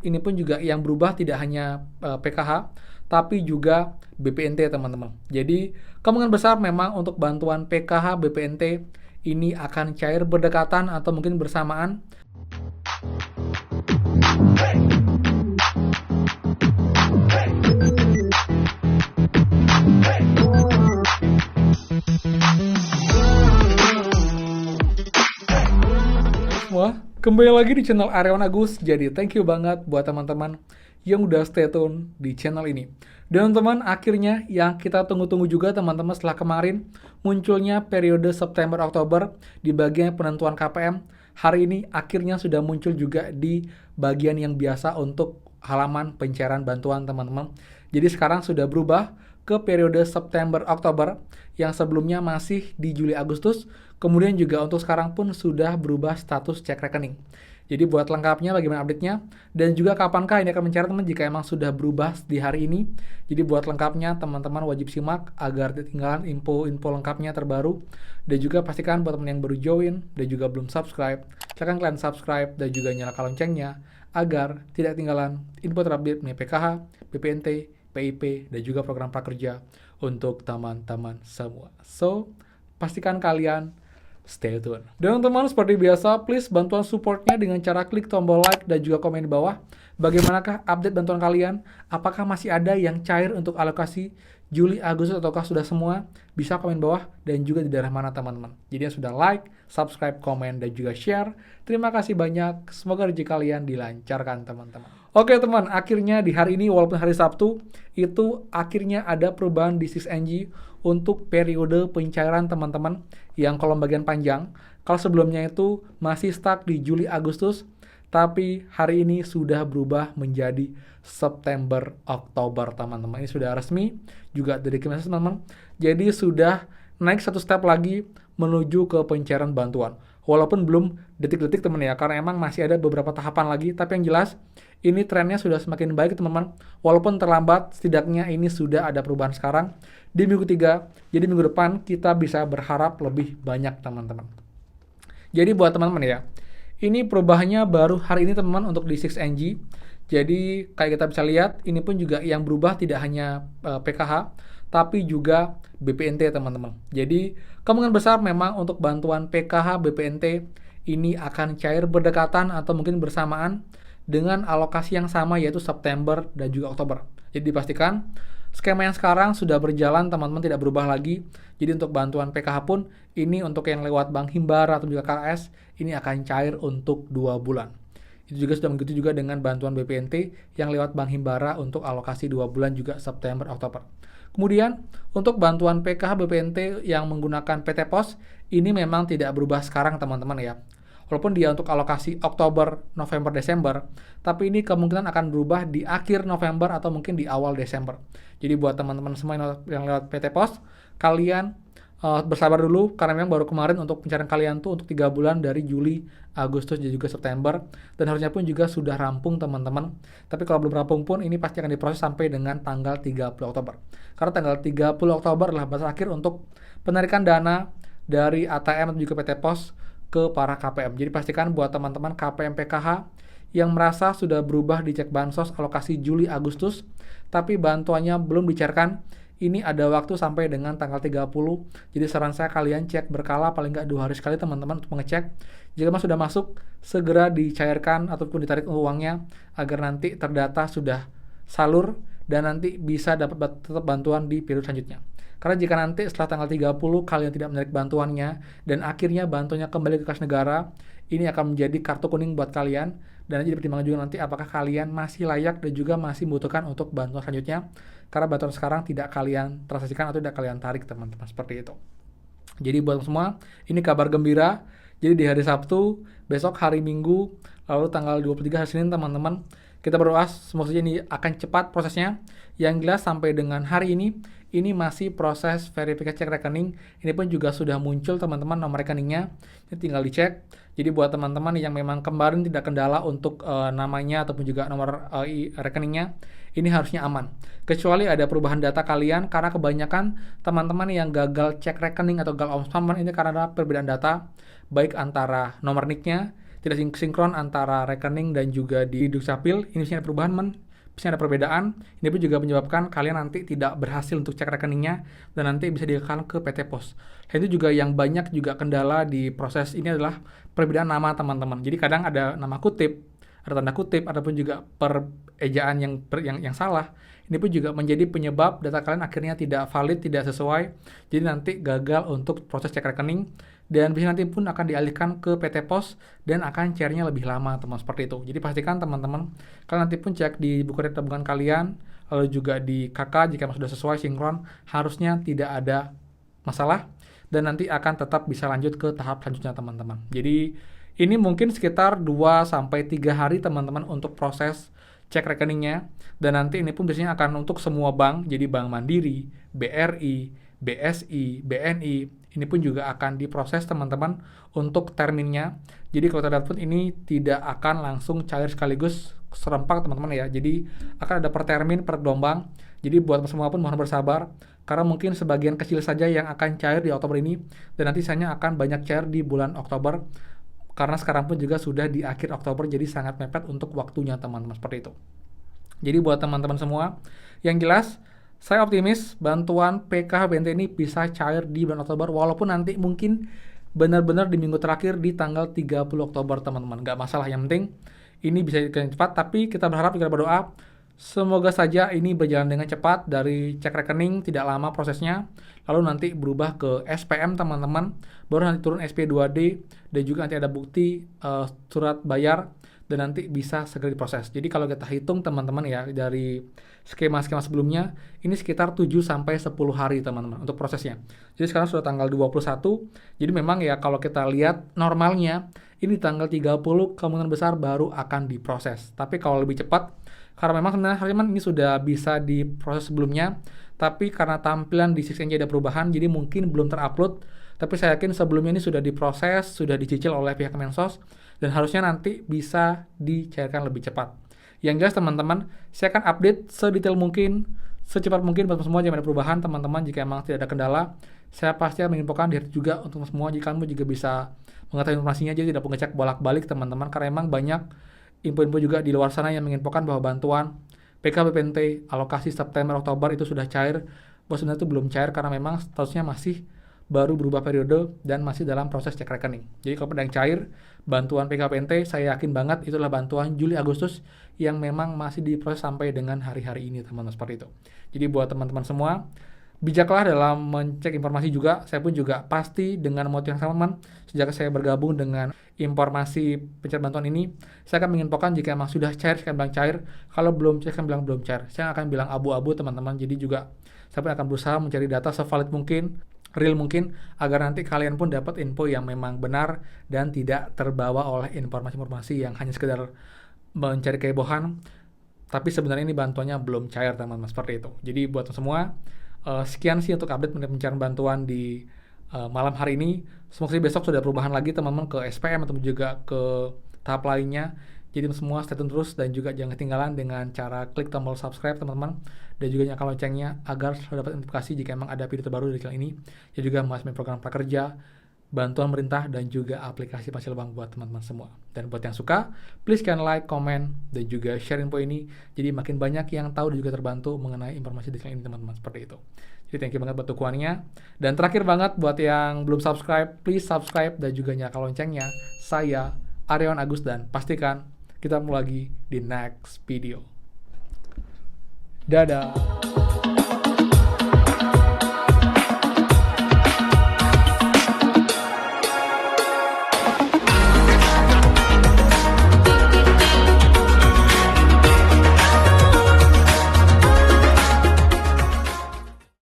ini pun juga yang berubah tidak hanya PKH, tapi juga BPNT teman-teman. Jadi kemungkinan besar memang untuk bantuan PKH BPNT ini akan cair berdekatan atau mungkin bersamaan. Semua, kembali lagi di channel Aryawan Agus. Jadi thank you banget buat teman-teman yang udah stay tune di channel ini. Dan teman-teman, akhirnya yang kita tunggu-tunggu juga teman-teman setelah kemarin munculnya periode September-Oktober di bagian penentuan KPM, hari ini akhirnya sudah muncul juga di bagian yang biasa untuk halaman pencairan bantuan teman-teman. Jadi sekarang sudah berubah ke periode September-Oktober yang sebelumnya masih di Juli-Agustus, kemudian juga untuk sekarang pun sudah berubah status cek rekening. Jadi buat lengkapnya bagaimana update-nya dan juga kapankah ini akan mencair teman jika emang sudah berubah di hari ini. Jadi buat lengkapnya teman-teman wajib simak agar tidak ketinggalan info-info lengkapnya terbaru. Dan juga pastikan buat teman yang baru join dan juga belum subscribe, silakan kalian subscribe dan juga nyalakan loncengnya agar tidak ketinggalan info terupdate mengenai PKH, BPNT, PIP, dan juga program prakerja untuk teman-teman semua. So, pastikan kalian stay tune. Dan teman-teman, seperti biasa, please bantuan supportnya dengan cara klik tombol like dan juga komen di bawah. Bagaimanakah update bantuan kalian? Apakah masih ada yang cair untuk alokasi Juli, Agustus, ataukah sudah semua? Bisa komen bawah dan juga di daerah mana teman-teman. Jadi yang sudah like, subscribe, komen, dan juga share. Terima kasih banyak. Semoga rezeki kalian dilancarkan teman-teman. Oke teman, akhirnya di hari ini walaupun hari Sabtu, itu akhirnya ada perubahan di 6NG untuk periode pencairan teman-teman yang kolom bagian panjang. Kalau sebelumnya itu masih stuck di Juli Agustus, tapi hari ini sudah berubah menjadi September Oktober teman-teman. Ini sudah resmi juga dari Kemensos teman-teman. Jadi sudah naik satu step lagi menuju ke pencairan bantuan. Walaupun belum detik-detik teman ya, karena emang masih ada beberapa tahapan lagi, tapi yang jelas ini trennya sudah semakin baik teman-teman. Walaupun terlambat, setidaknya ini sudah ada perubahan sekarang di minggu 3. Jadi minggu depan kita bisa berharap lebih banyak teman-teman. Jadi buat teman-teman ya, ini perubahannya baru hari ini teman-teman untuk di 6NG. Jadi kayak kita bisa lihat, ini pun juga yang berubah tidak hanya PKH, tapi juga BPNT teman-teman. Jadi kemungkinan besar memang untuk bantuan PKH BPNT ini akan cair berdekatan atau mungkin bersamaan dengan alokasi yang sama yaitu September dan juga Oktober. Jadi dipastikan skema yang sekarang sudah berjalan teman-teman, tidak berubah lagi. Jadi untuk bantuan PKH pun ini untuk yang lewat Bank Himbara atau juga KKS ini akan cair untuk 2 bulan. Itu juga sudah begitu juga dengan bantuan BPNT yang lewat Bank Himbara untuk alokasi 2 bulan juga September Oktober. Kemudian untuk bantuan PKH BPNT yang menggunakan PT Pos ini memang tidak berubah sekarang teman-teman ya. Walaupun dia untuk alokasi Oktober, November, Desember, tapi ini kemungkinan akan berubah di akhir November atau mungkin di awal Desember. Jadi buat teman-teman semua yang lewat PT Pos, kalian bersabar dulu karena memang baru kemarin untuk pencarian kalian tuh untuk 3 bulan dari Juli, Agustus dan juga September, dan harusnya pun juga sudah rampung teman-teman. Tapi kalau belum rampung pun ini pasti akan diproses sampai dengan tanggal 30 Oktober. Karena tanggal 30 Oktober adalah batas akhir untuk penarikan dana dari ATM dan juga PT Pos ke para KPM. Jadi pastikan buat teman-teman KPM PKH yang merasa sudah berubah di cek bansos alokasi Juli Agustus, tapi bantuannya belum dicairkan, ini ada waktu sampai dengan tanggal 30. Jadi saran saya kalian cek berkala paling nggak 2 hari sekali teman-teman untuk mengecek. Jika sudah masuk, segera dicairkan ataupun ditarik uangnya agar nanti terdata sudah salur dan nanti bisa dapat tetap bantuan di periode selanjutnya. Karena jika nanti setelah tanggal 30 kalian tidak menarik bantuannya dan akhirnya bantuannya kembali ke kas negara, ini akan menjadi kartu kuning buat kalian dan jadi pertimbangan juga nanti apakah kalian masih layak dan juga masih membutuhkan untuk bantuan selanjutnya. Karena bantuan sekarang tidak kalian transaksikan atau tidak kalian tarik teman-teman, seperti itu. Jadi buat semua, ini kabar gembira. Jadi di hari Sabtu, besok hari Minggu, lalu tanggal 23 hari Senin teman-teman, kita berdoa semoga ini akan cepat prosesnya. Yang jelas sampai dengan hari ini masih proses verifikasi cek rekening. Ini pun juga sudah muncul teman-teman nomor rekeningnya. Ini tinggal dicek. Jadi buat teman-teman yang memang kemarin tidak kendala untuk namanya ataupun juga nomor rekeningnya, ini harusnya aman. Kecuali ada perubahan data kalian karena kebanyakan teman-teman yang gagal cek rekening atau gagal omspaman ini karena ada perbedaan data baik antara nomor NIK-nya tidak sinkron antara rekening dan juga di Dukcapil. Ini bisa ada perubahan, bisa ada perbedaan. Ini pun juga menyebabkan kalian nanti tidak berhasil untuk cek rekeningnya dan nanti bisa dialihkan ke PT Pos. Dan itu juga yang banyak juga kendala di proses ini adalah perbedaan nama teman-teman. Jadi kadang ada nama kutip, ada tanda kutip, ataupun juga perejaan yang salah. Ini pun juga menjadi penyebab data kalian akhirnya tidak valid, tidak sesuai. Jadi nanti gagal untuk proses cek rekening dan bisa nanti pun akan dialihkan ke PT Pos dan akan cairnya lebih lama, teman, seperti itu. Jadi pastikan teman-teman kalian nanti pun cek di buku rekening tabungan kalian, lalu juga di KK jika sudah sesuai sinkron, harusnya tidak ada masalah dan nanti akan tetap bisa lanjut ke tahap selanjutnya, teman-teman. Jadi ini mungkin sekitar 2-3 hari teman-teman untuk proses cek rekeningnya, dan nanti ini pun biasanya akan untuk semua bank, jadi Bank Mandiri, BRI, BSI, BNI, ini pun juga akan diproses teman-teman untuk terminnya. Jadi kalau terdapat pun ini tidak akan langsung cair sekaligus serempak teman-teman ya, jadi akan ada per termin, per gelombang. Jadi buat semua pun mohon bersabar, karena mungkin sebagian kecil saja yang akan cair di Oktober ini, dan nanti sisanya akan banyak cair di bulan Oktober, karena sekarang pun juga sudah di akhir Oktober, jadi sangat mepet untuk waktunya teman-teman, seperti itu. Jadi buat teman-teman semua, yang jelas saya optimis bantuan PKHBNT ini bisa cair di bulan Oktober, walaupun nanti mungkin benar-benar di minggu terakhir di tanggal 30 Oktober teman-teman. Nggak masalah, yang penting ini bisa dikerjain cepat, tapi kita berharap, kita berdoa semoga saja ini berjalan dengan cepat. Dari cek rekening tidak lama prosesnya, lalu nanti berubah ke SPM teman-teman, baru nanti turun SP2D, dan juga nanti ada bukti surat bayar, dan nanti bisa segera diproses. Jadi kalau kita hitung teman-teman ya, dari skema-skema sebelumnya, ini sekitar 7-10 hari teman-teman untuk prosesnya. Jadi sekarang sudah tanggal 21, jadi memang ya kalau kita lihat normalnya, ini tanggal 30 kemungkinan besar baru akan diproses. Tapi kalau lebih cepat, karena memang sebenarnya ini sudah bisa diproses sebelumnya, tapi karena tampilan di 6NJ ada perubahan, jadi mungkin belum terupload. Tapi saya yakin sebelumnya ini sudah diproses, sudah dicicil oleh pihak Kemensos, dan harusnya nanti bisa dicairkan lebih cepat. Yang jelas teman-teman, saya akan update sedetail mungkin, secepat mungkin buat semua jika ada perubahan teman-teman. Jika memang tidak ada kendala, saya pasti akan menginfokan di juga untuk semua, jika kamu juga bisa mengetahui informasinya, jadi tidak perlu ngecek bolak-balik teman-teman, karena memang banyak info-info juga di luar sana yang menginfokan bahwa bantuan PKBPNT alokasi September Oktober itu sudah cair. Bahwa sebenarnya itu belum cair karena memang statusnya masih baru berubah periode dan masih dalam proses cek rekening. Jadi kalau pedang cair bantuan PKBPNT, saya yakin banget itulah bantuan Juli Agustus yang memang masih diproses sampai dengan hari-hari ini teman-teman, seperti itu. Jadi buat teman-teman semua, bijaklah dalam mencek informasi juga. Saya pun juga pasti dengan motif yang sama teman, sejak saya bergabung dengan informasi pencarian bantuan ini, saya akan menginfokan jika memang sudah cair, saya akan bilang cair. Kalau belum cair, saya akan bilang belum cair. Saya akan bilang abu-abu teman-teman. Jadi juga saya pun akan berusaha mencari data sevalid mungkin, real mungkin, agar nanti kalian pun dapat info yang memang benar dan tidak terbawa oleh informasi-informasi yang hanya sekedar mencari kehebohan, tapi sebenarnya ini bantuannya belum cair teman-teman, seperti itu. Jadi buat semua, sekian sih untuk update mengenai pencarian bantuan di malam hari ini. Semoga besok sudah perubahan lagi teman-teman ke SPM atau juga ke tahap lainnya. Jadi semua stay tune terus dan juga jangan ketinggalan dengan cara klik tombol subscribe teman-teman, dan juga nyalakan loncengnya agar selalu dapat notifikasi jika memang ada video terbaru dari channel ini. Ya juga mengenai program prakerja, bantuan pemerintah, dan juga aplikasi penghasilan bank buat teman-teman semua. Dan buat yang suka, please kalian like, comment, dan juga share info ini. Jadi makin banyak yang tahu dan juga terbantu mengenai informasi di channel ini teman-teman, seperti itu. Jadi thank you banget buat dukungannya. Dan terakhir banget buat yang belum subscribe, please subscribe dan juga nyalakan loncengnya. Saya Aryawan Agus, dan pastikan kita mulai lagi di next video. Dadah.